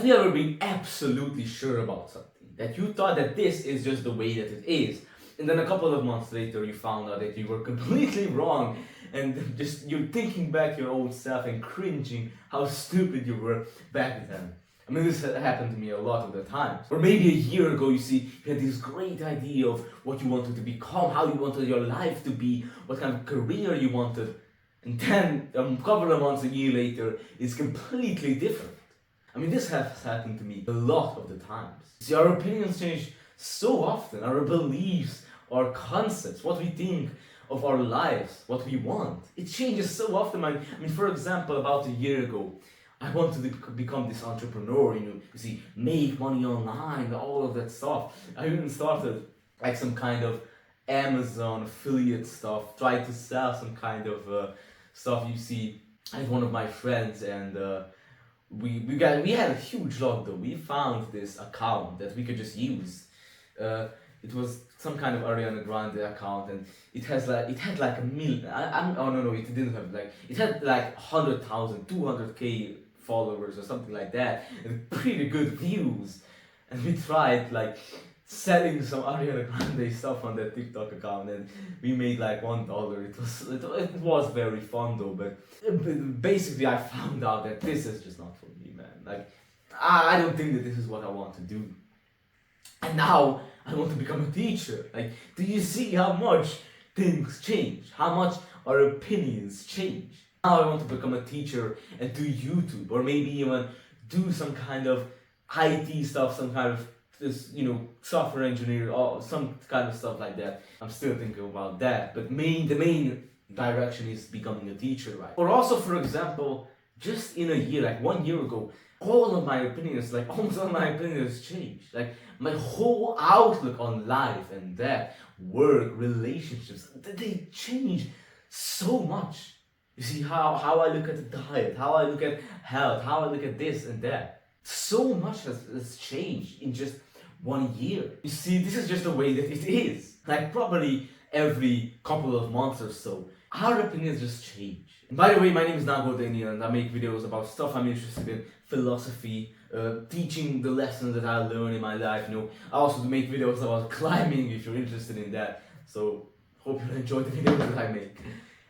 Have you ever been absolutely sure about something? That you thought that this is just the way that it is, and then a couple of months later you found out that you were completely wrong, and just you're thinking back your old self and cringing how stupid you were back then. I mean, this happened to me a lot of the times. Or maybe a year ago, you see, you had this great idea of what you wanted to become, how you wanted your life to be, what kind of career you wanted. And then, a couple of months, a year later, it's completely different. I mean, this has happened to me a lot of the times. See, our opinions change so often, our beliefs, our concepts, what we think of our lives, what we want. It changes so often. I mean, for example, about a year ago, I wanted to become this entrepreneur, you see, make money online, all of that stuff. I even started like some kind of Amazon affiliate stuff, tried to sell some kind of stuff. You see, I had one of my friends, and we had a huge luck though. We found this account that we could just use. It was some kind of Ariana Grande account, and it had like a million. Oh no, it didn't have like, it had like 100,000, 200K followers or something like that, and pretty good views. And we tried like selling some Ariana Grande stuff on that TikTok account, and we made like $1. It was very fun though, but basically I found out that this is just not for me, man. Like I don't think that this is what I want to do. And now I want to become a teacher. Like, do you see how much things change? How much our opinions change? Now I want to become a teacher and do YouTube, or maybe even do some kind of IT stuff, some kind of this, software engineer, or some kind of stuff like that. I'm still thinking about that, but the main direction is becoming a teacher, right? Or also, for example, just in a year, like 1 year ago, all of my opinions, like almost all my opinions changed. Like my whole outlook on life and death, work, relationships, they change so much. You see how I look at the diet, how I look at health, how I look at this and that. So much has changed in just 1 year. You see, this is just the way that it is. Like probably every couple of months or so, our opinions just change. And by the way, my name is Nago Daniel, and I make videos about stuff I'm interested in, philosophy, teaching the lessons that I learned in my life. I also make videos about climbing if you're interested in that. So hope you enjoy the videos that I make.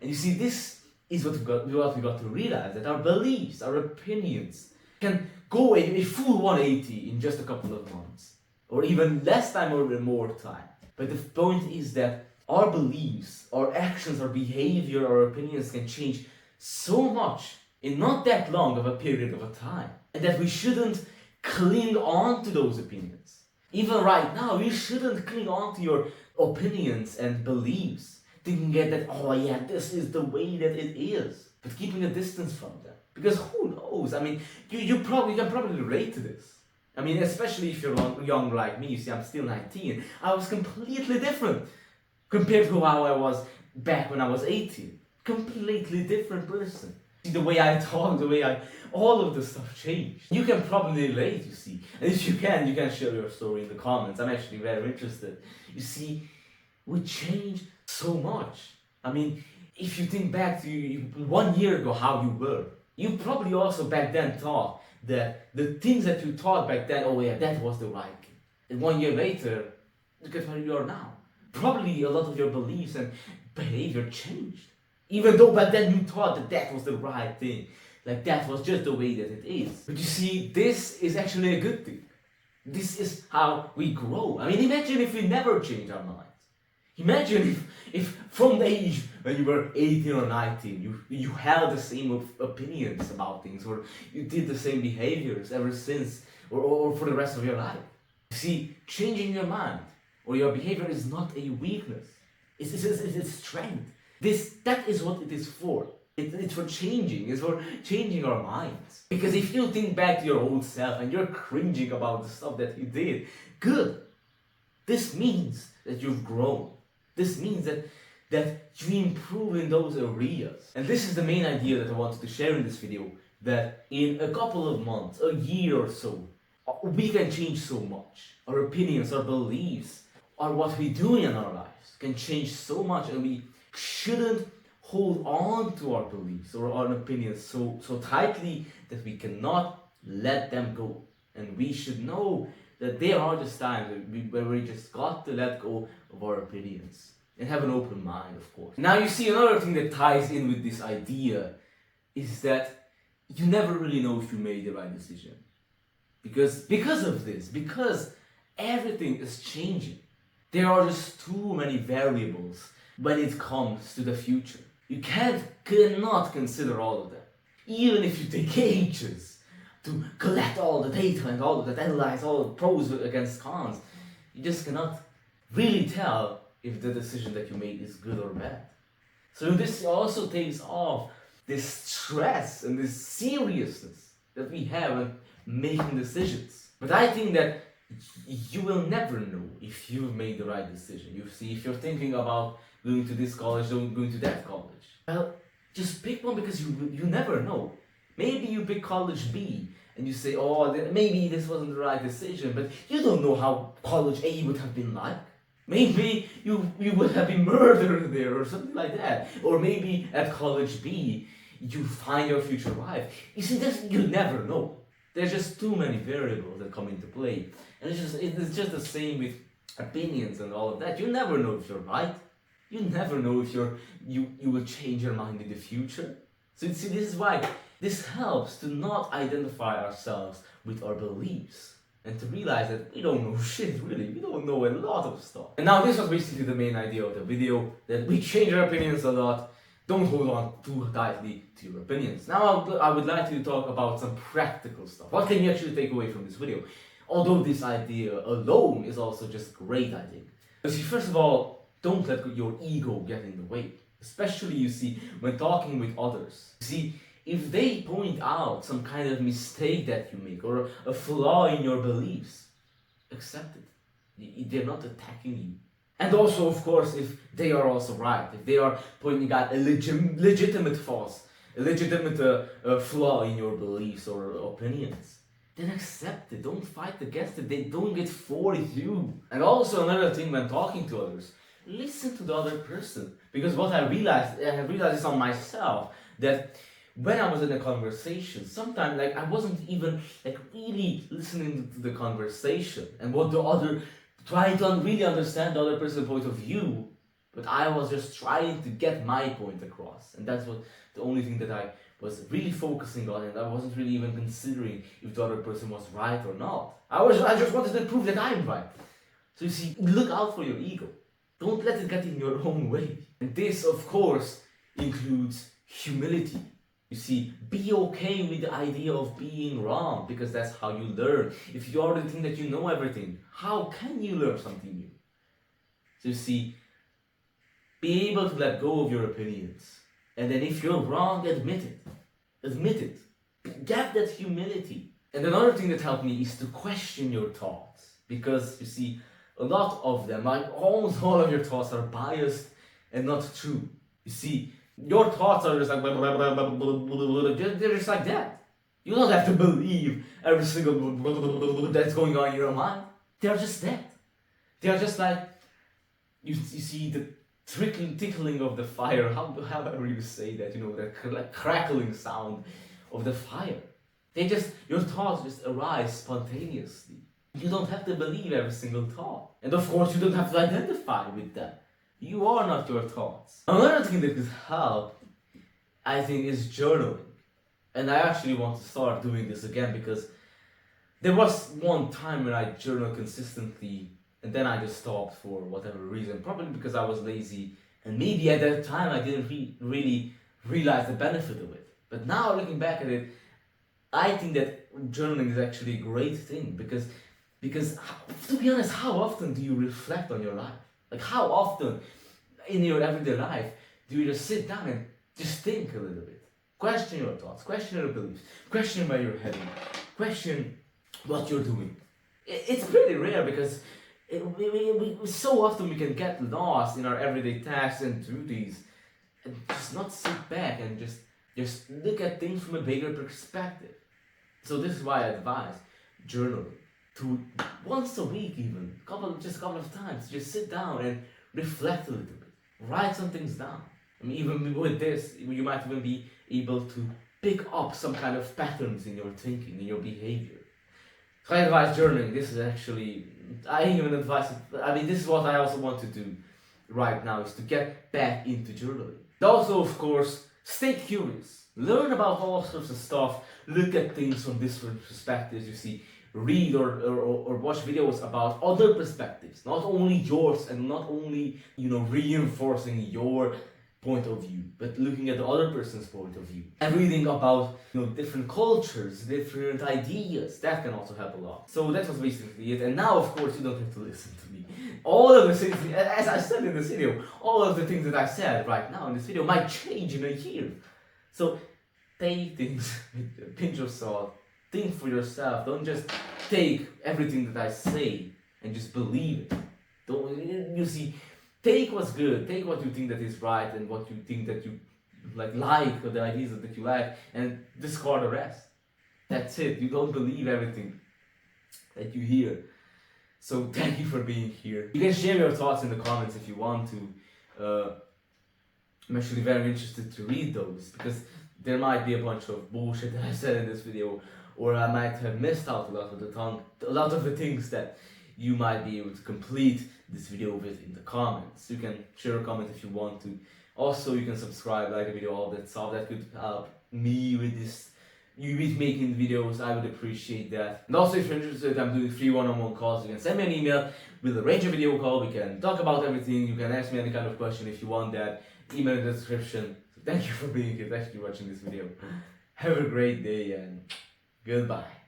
And you see, this is what we got to realize, that our beliefs, our opinions can go a full 180 in just a couple of months, or even less time or even more time. But the point is that our beliefs, our actions, our behavior, our opinions can change so much in not that long of a period of a time, and that we shouldn't cling on to those opinions. Even right now, you shouldn't cling on to your opinions and beliefs, thinking that, oh yeah, this is the way that it is, but keeping a distance from them. Because who knows? I mean, you can probably relate to this. I mean, especially if you're young like me. You see, I'm still 19. I was completely different compared to how I was back when I was 18. Completely different person. See, the way I talk, all of the stuff changed. You can probably relate, you see. And if you can share your story in the comments. I'm actually very interested. You see, we changed so much. I mean, if you think back to 1 year ago how you were, you probably also back then thought that the things that you thought back then, oh yeah, that was the right thing. And 1 year later, look at where you are now. Probably a lot of your beliefs and behavior changed. Even though back then you thought that that was the right thing. Like that was just the way that it is. But you see, this is actually a good thing. This is how we grow. I mean, imagine if we never change our minds. Imagine if from the age when you were 18 or 19, you held the same opinions about things, or you did the same behaviors ever since, or for the rest of your life. See, changing your mind or your behavior is not a weakness. It's strength. That is what it is for. It's for changing. It's for changing our minds. Because if you think back to your old self and you're cringing about the stuff that you did, good. This means that you've grown. This means that you improve in those areas. And this is the main idea that I wanted to share in this video, that in a couple of months, a year or so, we can change so much. Our opinions, our beliefs, or what we do in our lives can change so much, and we shouldn't hold on to our beliefs or our opinions so tightly that we cannot let them go. And we should know that there are just times where we just got to let go of our opinions and have an open mind, of course. Now you see, another thing that ties in with this idea is that you never really know if you made the right decision. Because of this, because everything is changing. There are just too many variables when it comes to the future. You cannot consider all of them. Even if you take ages to collect all the data and all of that, analyze all the pros against cons, you just cannot really tell if the decision that you made is good or bad. So this also takes off this stress and this seriousness that we have in making decisions. But I think that you will never know if you've made the right decision. You see, if you're thinking about going to this college or going to that college, well, just pick one, because you never know. Maybe you pick college B and you say, oh, maybe this wasn't the right decision, but you don't know how college A would have been like. Maybe you would have been murdered there or something like that. Or maybe at college B, you find your future wife. You see, you never know. There's just too many variables that come into play. And it's just the same with opinions and all of that. You never know if you're right. You never know if you will change your mind in the future. So you see, this is why this helps to not identify ourselves with our beliefs and to realize that we don't know shit, really. We don't know a lot of stuff. And now this was basically the main idea of the video, that we change our opinions a lot. Don't hold on too tightly to your opinions. Now I would like to talk about some practical stuff. What can you actually take away from this video? Although this idea alone is also just great, I think. You see, first of all, don't let your ego get in the way. Especially, you see, when talking with others. You see, if they point out some kind of mistake that you make or a flaw in your beliefs, accept it. They're not attacking you. And also, of course, if they are also right, if they are pointing out a legitimate flaw in your beliefs or opinions, then accept it. Don't fight against it. They don't get for you. And also another thing when talking to others, listen to the other person. Because what I realized this on myself, that when I was in a conversation, sometimes I wasn't even really listening to the conversation and what the other, trying to really understand the other person's point of view, but I was just trying to get my point across. And that's what the only thing that I was really focusing on, and I wasn't really even considering if the other person was right or not. I just wanted to prove that I'm right. So you see, look out for your ego. Don't let it get in your own way. And this, of course, includes humility. You see, be okay with the idea of being wrong, because that's how you learn. If you already think that you know everything, how can you learn something new? So you see, be able to let go of your opinions. And then if you're wrong, admit it. Admit it. Get that humility. And another thing that helped me is to question your thoughts. Because, you see, a lot of them, almost all of your thoughts are biased and not true. You see, your thoughts are just like blah, blah, blah, blah, blah, blah, blah. They're just like that. You don't have to believe every single blah, blah, blah, blah, that's going on in your mind. They're just that. They're just like, you see the tickling of the fire, however you say that, that crackling sound of the fire. Your thoughts just arise spontaneously. You don't have to believe every single thought. And of course, you don't have to identify with them. You are not your thoughts. Another thing that could help, I think, is journaling. And I actually want to start doing this again, because there was one time when I journaled consistently and then I just stopped for whatever reason. Probably because I was lazy, and maybe at that time I didn't really realize the benefit of it. But now looking back at it, I think that journaling is actually a great thing, because to be honest, how often do you reflect on your life? How often in your everyday life do you just sit down and just think a little bit? Question your thoughts, question your beliefs, question where you're heading, question what you're doing. It's pretty rare, because so often we can get lost in our everyday tasks and duties and just not sit back and just look at things from a bigger perspective. So this is why I advise journaling. To once a week even, just a couple of times, just sit down and reflect a little bit. Write some things down. I mean, even with this, you might even be able to pick up some kind of patterns in your thinking, in your behavior. So I advise journaling. This is actually, I even advise it. I mean, this is what I also want to do right now, is to get back into journaling. And also, of course, stay curious. Learn about all sorts of stuff. Look at things from different perspectives. You see, read or watch videos about other perspectives, not only yours, and not only, reinforcing your point of view, but looking at the other person's point of view, and reading about, different cultures, different ideas. That can also help a lot. So that was basically it. And now, of course, you don't have to listen to me. All of the things, as I said in this video, all of the things that I said right now in this video might change in a year. So take things with a pinch of salt. Think for yourself. Don't just take everything that I say and just believe it. Don't, you see, take what's good, take what you think that is right and what you think that you like, or the ideas that you like, and discard the rest. That's it. You don't believe everything that you hear. So thank you for being here. You can share your thoughts in the comments if you want to. I'm actually very interested to read those, because there might be a bunch of bullshit that I said in this video, or I might have missed out a lot of the things that you might be able to complete this video with in the comments. You can share a comment if you want to. Also, you can subscribe, like the video, all that stuff. That could help me with this, with making videos. I would appreciate that. And also, if you're interested, I'm doing free one-on-one calls. You can send me an email, we'll arrange a video call, we can talk about everything. You can ask me any kind of question if you want that. Email in the description. So thank you for being here, thank you for watching this video. Have a great day and goodbye.